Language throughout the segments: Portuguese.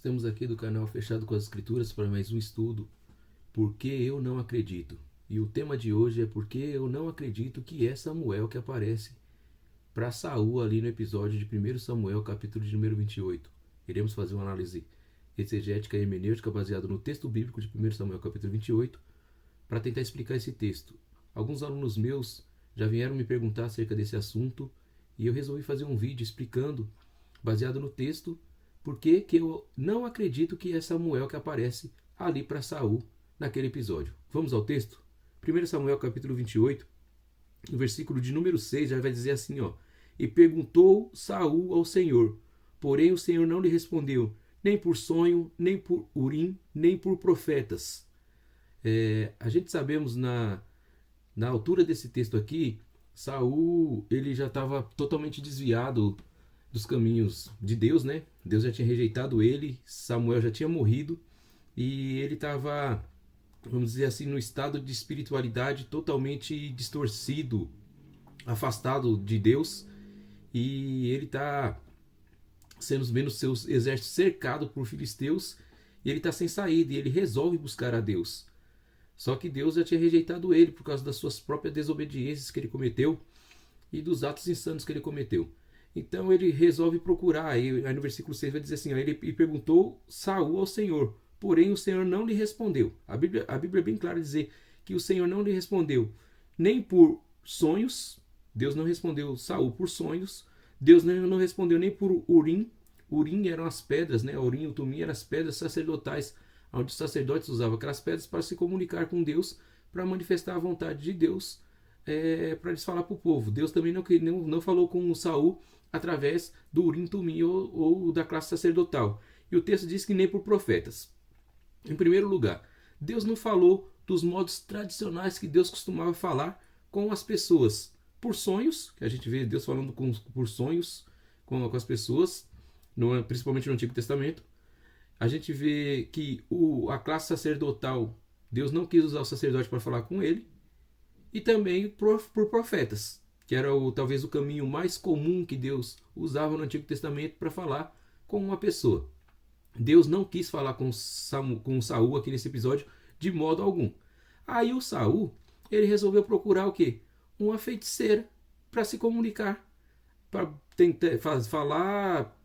Estamos aqui do canal Fechado com as Escrituras para mais um estudo. Por que eu não acredito? E o tema de hoje é por que eu não acredito que é Samuel que aparece para Saul ali no episódio de 1 Samuel, capítulo de número 28. Iremos fazer uma análise exegética e hermenêutica baseada no texto bíblico de 1 Samuel, capítulo 28, para tentar explicar esse texto. Alguns alunos meus já vieram me perguntar acerca desse assunto e eu resolvi fazer um vídeo explicando, baseado no texto, por que eu não acredito que é Samuel que aparece ali para Saul naquele episódio. Vamos ao texto? 1 Samuel capítulo 28, no versículo de número 6, já vai dizer assim, ó. E perguntou Saul ao Senhor, porém o Senhor não lhe respondeu, nem por sonho, nem por Urim, nem por profetas. A gente sabemos na altura desse texto aqui, Saul ele já estava totalmente desviado dos caminhos de Deus, né? Deus já tinha rejeitado ele, Samuel já tinha morrido e ele estava, vamos dizer assim, no estado de espiritualidade totalmente distorcido, afastado de Deus, e ele está sendo vendo seus exércitos cercado por filisteus e ele está sem saída e ele resolve buscar a Deus. Só que Deus já tinha rejeitado ele por causa das suas próprias desobediências que ele cometeu e dos atos insanos que ele cometeu. Então ele resolve procurar, aí no versículo 6 vai dizer assim, ó, ele perguntou Saul ao Senhor, porém o Senhor não lhe respondeu. A Bíblia é bem clara dizer que o Senhor não lhe respondeu nem por sonhos, Deus não respondeu Saul por sonhos, Deus não respondeu nem por Urim. Urim eram as pedras, né? Urim e Tumim eram as pedras sacerdotais, onde os sacerdotes usavam aquelas pedras para se comunicar com Deus, para manifestar a vontade de Deus, para eles falar para o povo. Deus também não falou com Saul através do Urim Tumim ou da classe sacerdotal. E o texto diz que nem por profetas. Em primeiro lugar, Deus não falou dos modos tradicionais que Deus costumava falar com as pessoas. Por sonhos, que a gente vê Deus falando por sonhos com as pessoas, principalmente no Antigo Testamento. A gente vê que a classe sacerdotal, Deus não quis usar o sacerdote para falar com ele. E também por profetas, que era talvez o caminho mais comum que Deus usava no Antigo Testamento para falar com uma pessoa. Deus não quis falar com Saul aqui nesse episódio de modo algum. Aí o Saul, ele resolveu procurar o quê? Uma feiticeira para se comunicar, para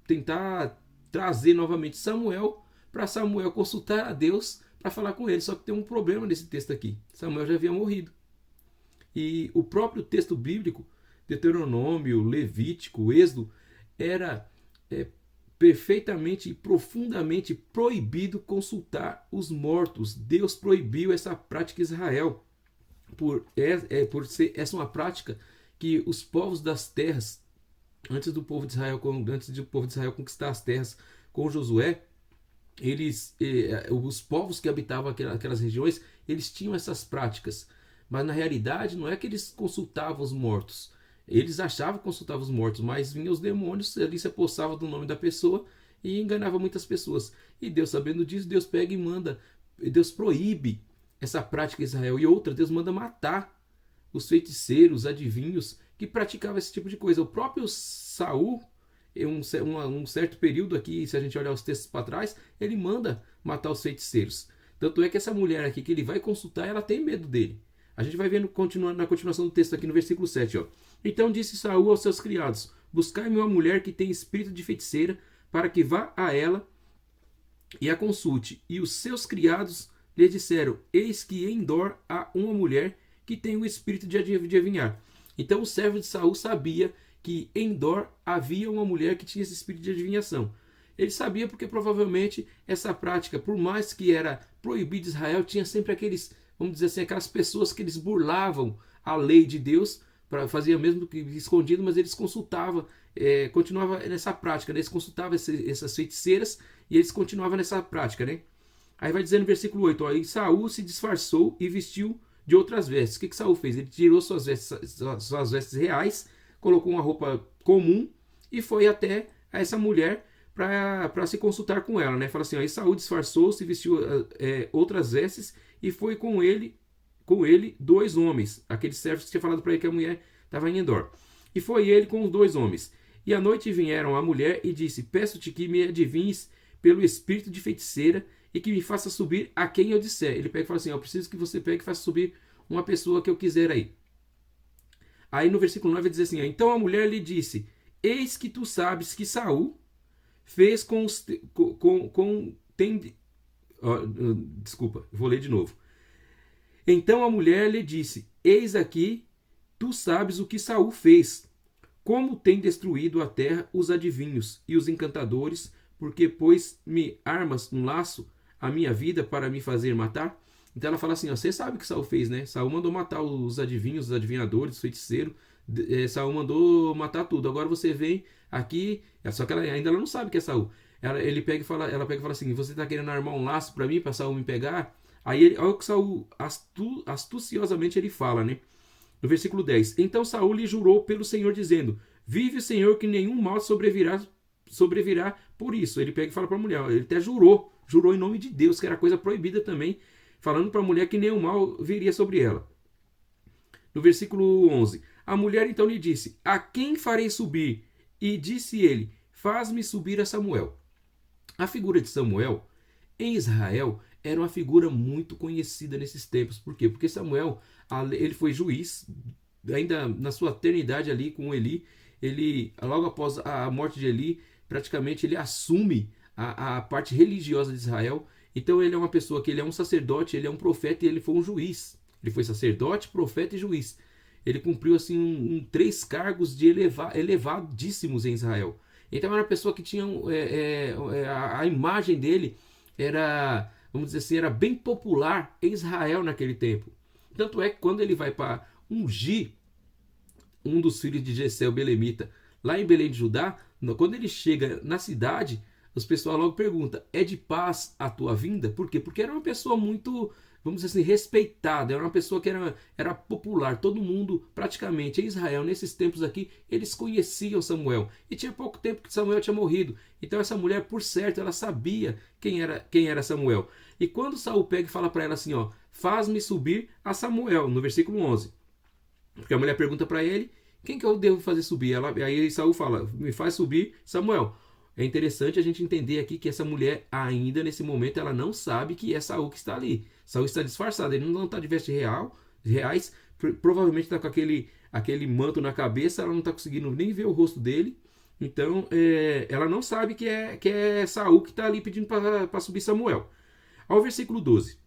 tentar trazer novamente Samuel, para Samuel consultar a Deus para falar com ele. Só que tem um problema nesse texto aqui. Samuel já havia morrido. E o próprio texto bíblico, Deuteronômio, Levítico, Êxodo, era perfeitamente e profundamente proibido consultar os mortos. Deus proibiu essa prática em Israel. Por ser essa uma prática que os povos das terras, antes do povo de Israel conquistar as terras com Josué, os povos que habitavam aquelas regiões, eles tinham essas práticas. Mas na realidade não é que eles consultavam os mortos. Eles achavam que consultavam os mortos, mas vinham os demônios, ali se apossava do nome da pessoa e enganava muitas pessoas. E Deus, sabendo disso, Deus pega e manda, Deus proíbe essa prática em Israel. E outra, Deus manda matar os feiticeiros, adivinhos que praticavam esse tipo de coisa. O próprio Saul, em um certo período aqui, se a gente olhar os textos para trás, ele manda matar os feiticeiros. Tanto é que essa mulher aqui que ele vai consultar, ela tem medo dele. A gente vai vendo na continuação do texto aqui no versículo 7. Ó. Então disse Saul aos seus criados, buscai-me uma mulher que tem espírito de feiticeira, para que vá a ela e a consulte. E os seus criados lhe disseram, eis que em Endor há uma mulher que tem o espírito de adivinhar. Então o servo de Saul sabia que em Endor havia uma mulher que tinha esse espírito de adivinhação. Ele sabia porque provavelmente essa prática, por mais que era proibida em Israel, tinha sempre aqueles, vamos dizer assim, aquelas pessoas que eles burlavam a lei de Deus, fazia mesmo que escondido, mas eles consultavam, continuavam nessa prática, né? Eles consultavam essas feiticeiras e eles continuavam nessa prática, né? Aí vai dizer no versículo 8, ó, e Saul se disfarçou e vestiu de outras vestes. O que Saul fez? Ele tirou suas vestes reais, colocou uma roupa comum e foi até a essa mulher para se consultar com ela, né? Fala assim, ó, e Saul disfarçou-se, vestiu outras vestes e foi com ele 2 homens, aqueles servos que tinha falado para ele que a mulher estava em Endor. E foi ele com os 2 homens. E à noite vieram a mulher e disse, peço-te que me adivinhes pelo espírito de feiticeira e que me faça subir a quem eu disser. Ele pega e fala assim, eu preciso que você pegue e faça subir uma pessoa que eu quiser aí. Aí no versículo 9 vai dizer assim, então a mulher lhe disse, eis que tu sabes que Saul fez desculpa, vou ler de novo. Então a mulher lhe disse, eis aqui, tu sabes o que Saul fez, como tem destruído a terra os adivinhos e os encantadores, porque pôs-me armas no laço a minha vida para me fazer matar. Então ela fala assim, ó, você sabe o que Saul fez, né? Saul mandou matar os adivinhos, os adivinhadores, os feiticeiros. Saul mandou matar tudo. Agora você vem aqui, só que ela não sabe que é Saul. Ela pega e fala assim, você está querendo armar um laço para mim, para Saul me pegar? Aí olha o que Saul astuciosamente ele fala, né? No versículo 10, então Saul lhe jurou pelo Senhor, dizendo, vive o Senhor que nenhum mal sobrevirá por isso. Ele pega e fala para a mulher, ele até jurou em nome de Deus, que era coisa proibida também, falando para a mulher que nenhum mal viria sobre ela. No versículo 11, a mulher então lhe disse, a quem farei subir? E disse ele, faz-me subir a Samuel. A figura de Samuel, em Israel, era uma figura muito conhecida nesses tempos. Por quê? Porque Samuel, ele foi juiz, ainda na sua eternidade ali com Eli, ele, logo após a morte de Eli, praticamente ele assume a parte religiosa de Israel. Então ele é uma pessoa que ele é um sacerdote, ele é um profeta e ele foi um juiz. Ele foi sacerdote, profeta e juiz. Ele cumpriu assim 3 cargos de elevadíssimos em Israel. Então era uma pessoa que tinha a imagem dele era, vamos dizer assim, era bem popular em Israel naquele tempo. Tanto é que quando ele vai para ungir um dos filhos de Jessé, o belemita, lá em Belém de Judá, quando ele chega na cidade, os pessoal logo perguntam, é de paz a tua vinda? Por quê? Porque era uma pessoa muito, vamos dizer assim, respeitada, era uma pessoa que era popular, todo mundo praticamente em Israel, nesses tempos aqui, eles conheciam Samuel, e tinha pouco tempo que Samuel tinha morrido, então essa mulher, por certo, ela sabia quem era Samuel, e quando Saul pega e fala para ela assim, ó, faz-me subir a Samuel, no versículo 11, porque a mulher pergunta para ele, quem que eu devo fazer subir? Aí Saul fala, me faz subir Samuel. É interessante a gente entender aqui que essa mulher, ainda nesse momento, ela não sabe que é Saul que está ali. Saul está disfarçado, ele não está de vestes reais, provavelmente está com aquele manto na cabeça, ela não está conseguindo nem ver o rosto dele. Então, ela não sabe que é Saul que está ali pedindo para subir Samuel. Ao versículo 12.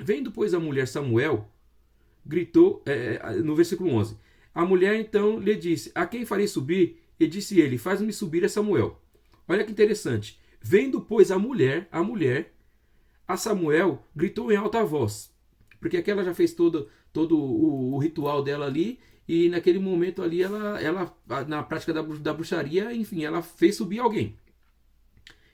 Vendo, pois, a mulher Samuel, gritou, no versículo 11. A mulher então lhe disse, a quem farei subir? E disse ele, faz-me subir a Samuel. Olha que interessante. Vendo, pois, a mulher, a Samuel gritou em alta voz. Porque aqui ela já fez todo o ritual dela ali. E naquele momento ali, ela na prática da bruxaria, enfim, ela fez subir alguém.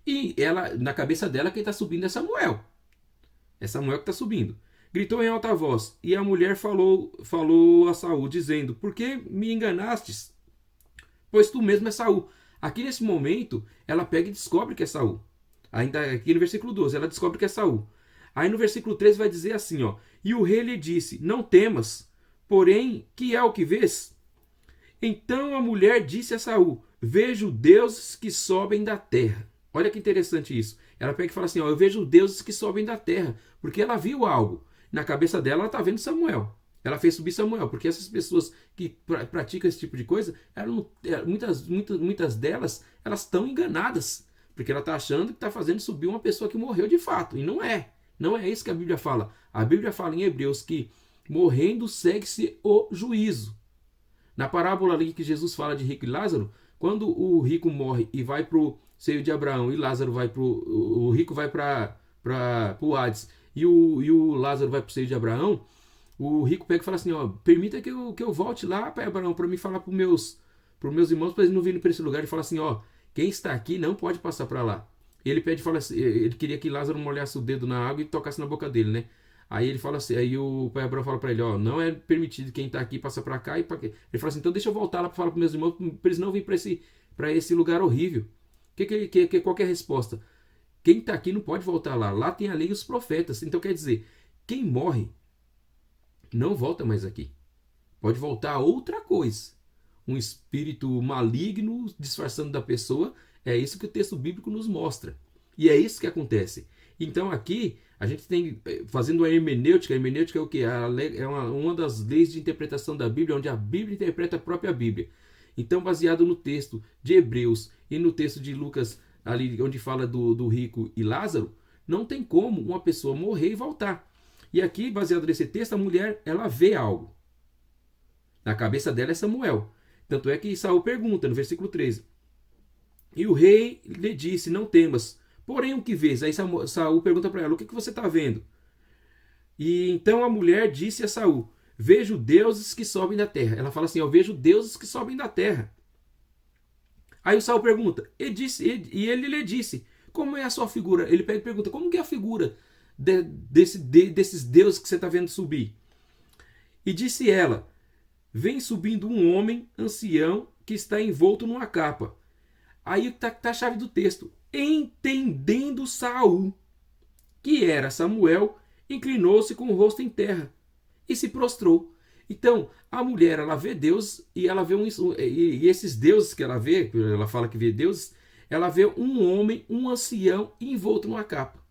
E ela, na cabeça dela, quem está subindo é Samuel. É Samuel que está subindo. Gritou em alta voz. E a mulher falou a Saul, dizendo, por que me enganastes? Pois tu mesmo é Saul. Aqui nesse momento, ela pega e descobre que é Saul. Ainda aqui no versículo 12, ela descobre que é Saul. Aí no versículo 13 vai dizer assim, ó, e o rei lhe disse, não temas, porém, que é o que vês? Então a mulher disse a Saul, vejo deuses que sobem da terra. Olha que interessante isso. Ela pega e fala assim, ó, eu vejo deuses que sobem da terra, porque ela viu algo. Na cabeça dela, ela está vendo Samuel. Ela fez subir Samuel, porque essas pessoas que praticam esse tipo de coisa, muitas delas, elas estão enganadas. Porque ela está achando que está fazendo subir uma pessoa que morreu de fato. E não é. Não é isso que a Bíblia fala. A Bíblia fala em Hebreus que morrendo segue-se o juízo. Na parábola ali que Jesus fala de rico e Lázaro, quando o rico morre e vai para o seio de Abraão e Lázaro vai para o rico vai para o Hades e o Lázaro vai para o seio de Abraão, o rico pega e fala assim, ó, permita que eu volte lá para Abraão, para me falar para os meus irmãos, para eles não virem para esse lugar, e fala assim, ó, quem está aqui não pode passar para lá. E ele pede, fala assim, ele queria que Lázaro molhasse o dedo na água e tocasse na boca dele, né? Aí ele fala assim, aí o pai Abraão fala para ele, ó, não é permitido quem está aqui passar para cá e para quê? Ele fala assim, então deixa eu voltar lá para falar para meus irmãos, para eles não virem para esse lugar horrível. Qual que é a resposta? Quem está aqui não pode voltar lá. Lá tem a lei e os profetas. Então quer dizer, quem morre não volta mais aqui. Pode voltar a outra coisa. Um espírito maligno disfarçando da pessoa. É isso que o texto bíblico nos mostra. E é isso que acontece. Então aqui a gente tem, fazendo a hermenêutica é o que? É uma das leis de interpretação da Bíblia, onde a Bíblia interpreta a própria Bíblia. Então, baseado no texto de Hebreus e no texto de Lucas, ali onde fala do rico e Lázaro, não tem como uma pessoa morrer e voltar. E aqui, baseado nesse texto, a mulher, ela vê algo. Na cabeça dela é Samuel. Tanto é que Saul pergunta, no versículo 13. E o rei lhe disse, não temas. Porém, o que vês? Aí Saul pergunta para ela, o que você está vendo? E então a mulher disse a Saul, vejo deuses que sobem da terra. Ela fala assim, eu vejo deuses que sobem da terra. Aí o Saul pergunta, e ele lhe disse, como é a sua figura? Ele pega e pergunta, como que é a figura desses deuses que você está vendo subir? E disse ela, vem subindo um homem ancião que está envolto numa capa. Aí está a chave do texto. Entendendo Saul que era Samuel, inclinou-se com o rosto em terra e se prostrou. Então, a mulher, ela vê Deus e ela vê e esses deuses que ela vê, ela fala que vê deuses, ela vê um homem, um ancião envolto numa capa.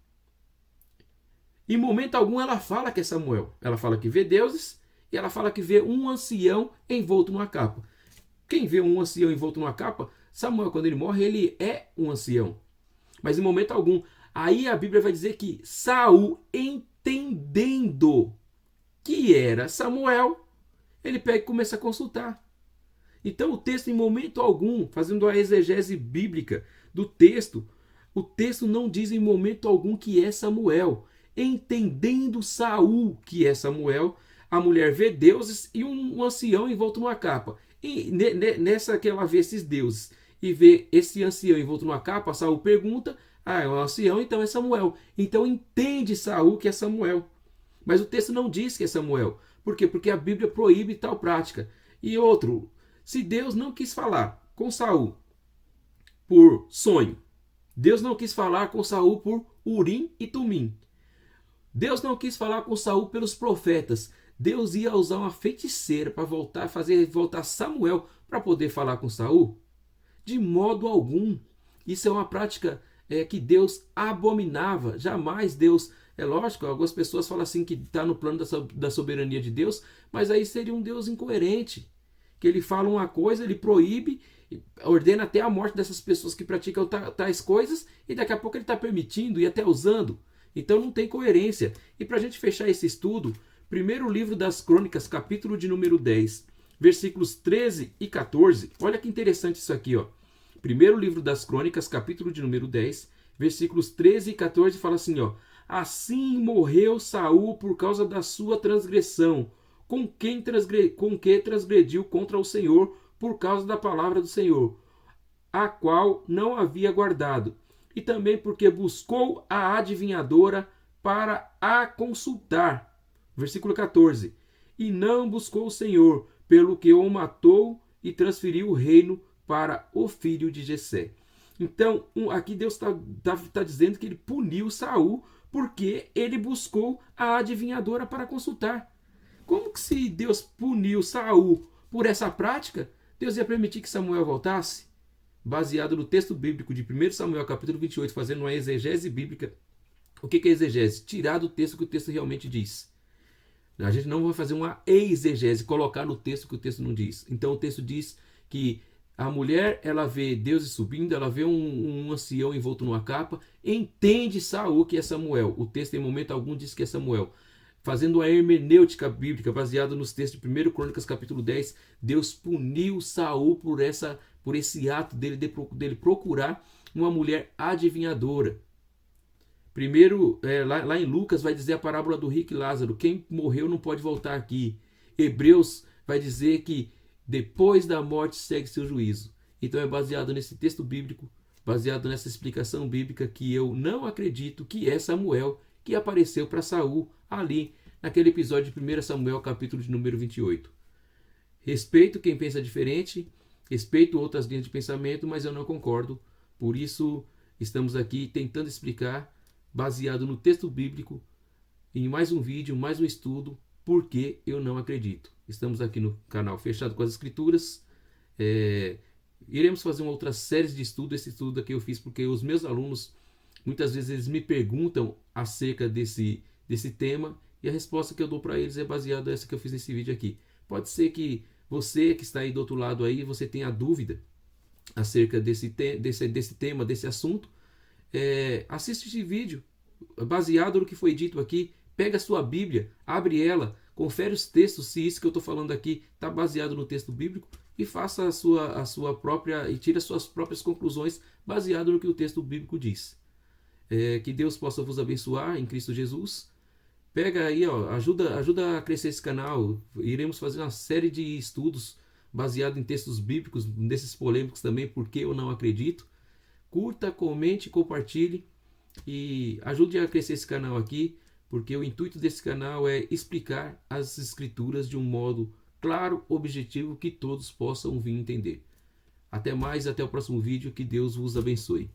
Em momento algum ela fala que é Samuel. Ela fala que vê deuses e ela fala que vê um ancião envolto numa capa. Quem vê um ancião envolto numa capa, Samuel, quando ele morre, ele é um ancião. Mas em momento algum, aí a Bíblia vai dizer que Saul, entendendo que era Samuel, ele pega e começa a consultar. Então o texto, em momento algum, fazendo a exegese bíblica do texto, o texto não diz em momento algum que é Samuel. Entendendo Saul que é Samuel, a mulher vê deuses e um ancião envolto numa capa. E nessa que ela vê esses deuses e vê esse ancião envolto numa capa, Saul pergunta, é um ancião, então é Samuel. Então entende Saul que é Samuel. Mas o texto não diz que é Samuel. Por quê? Porque a Bíblia proíbe tal prática. E outro, se Deus não quis falar com Saul por sonho, Deus não quis falar com Saul por Urim e Tumim, Deus não quis falar com Saul pelos profetas, Deus ia usar uma feiticeira para fazer voltar Samuel para poder falar com Saul? De modo algum. Isso é uma prática que Deus abominava. Jamais Deus... É lógico, algumas pessoas falam assim que está no plano da soberania de Deus, mas aí seria um Deus incoerente. Que ele fala uma coisa, ele proíbe, ordena até a morte dessas pessoas que praticam tais coisas, e daqui a pouco ele está permitindo e até usando. Então não tem coerência. E para a gente fechar esse estudo, primeiro livro das Crônicas, capítulo de número 10, versículos 13 e 14. Olha que interessante isso aqui, ó. Primeiro livro das Crônicas, capítulo de número 10, versículos 13 e 14, fala assim, ó. Assim morreu Saul por causa da sua transgressão, com que transgrediu contra o Senhor por causa da palavra do Senhor, a qual não havia guardado, e também porque buscou a adivinhadora para a consultar. Versículo 14. E não buscou o Senhor, pelo que o matou e transferiu o reino para o filho de Jessé. Então, aqui Deus está dizendo que ele puniu Saul porque ele buscou a adivinhadora para consultar. Como que se Deus puniu Saul por essa prática, Deus ia permitir que Samuel voltasse? Baseado no texto bíblico de 1 Samuel capítulo 28, fazendo uma exegese bíblica. O que é exegese? Tirar do texto o que o texto realmente diz. A gente não vai fazer uma exegese, colocar no texto o que o texto não diz. Então o texto diz que a mulher, ela vê deuses subindo, ela vê um ancião envolto numa capa, entende Saul que é Samuel. O texto em momento algum diz que é Samuel. Fazendo a hermenêutica bíblica baseada nos textos de 1 Crônicas capítulo 10, Deus puniu Saul por esse ato dele procurar uma mulher adivinhadora. Primeiro, lá em Lucas vai dizer a parábola do rico e Lázaro. Quem morreu não pode voltar aqui. Hebreus vai dizer que depois da morte segue seu juízo. Então é baseado nesse texto bíblico, baseado nessa explicação bíblica, que eu não acredito que é Samuel que apareceu para Saul ali naquele episódio de 1 Samuel capítulo de número 28. Respeito quem pensa diferente, respeito outras linhas de pensamento, mas eu não concordo. Por isso estamos aqui tentando explicar, baseado no texto bíblico, em mais um vídeo, mais um estudo, porque eu não acredito. Estamos aqui no canal Fechado com as Escrituras. Iremos fazer uma outra série de estudo. Esse estudo aqui eu fiz porque os meus alunos Muitas vezes eles me perguntam acerca desse tema e a resposta que eu dou para eles é baseada nessa que eu fiz nesse vídeo aqui. Pode ser que você que está aí do outro lado aí, você tenha dúvida acerca desse tema, desse assunto. Assiste esse vídeo baseado no que foi dito aqui. Pega a sua Bíblia, abre ela, confere os textos, se isso que eu estou falando aqui está baseado no texto bíblico, e faça a sua própria, e tire as suas próprias conclusões baseado no que o texto bíblico diz. Que Deus possa vos abençoar em Cristo Jesus. Pega aí, ó, ajuda a crescer esse canal. Iremos fazer uma série de estudos baseados em textos bíblicos, desses polêmicos também, porque eu não acredito. Curta, comente, compartilhe e ajude a crescer esse canal aqui, porque o intuito desse canal é explicar as escrituras de um modo claro, objetivo, que todos possam vir entender. Até mais, até o próximo vídeo, que Deus vos abençoe.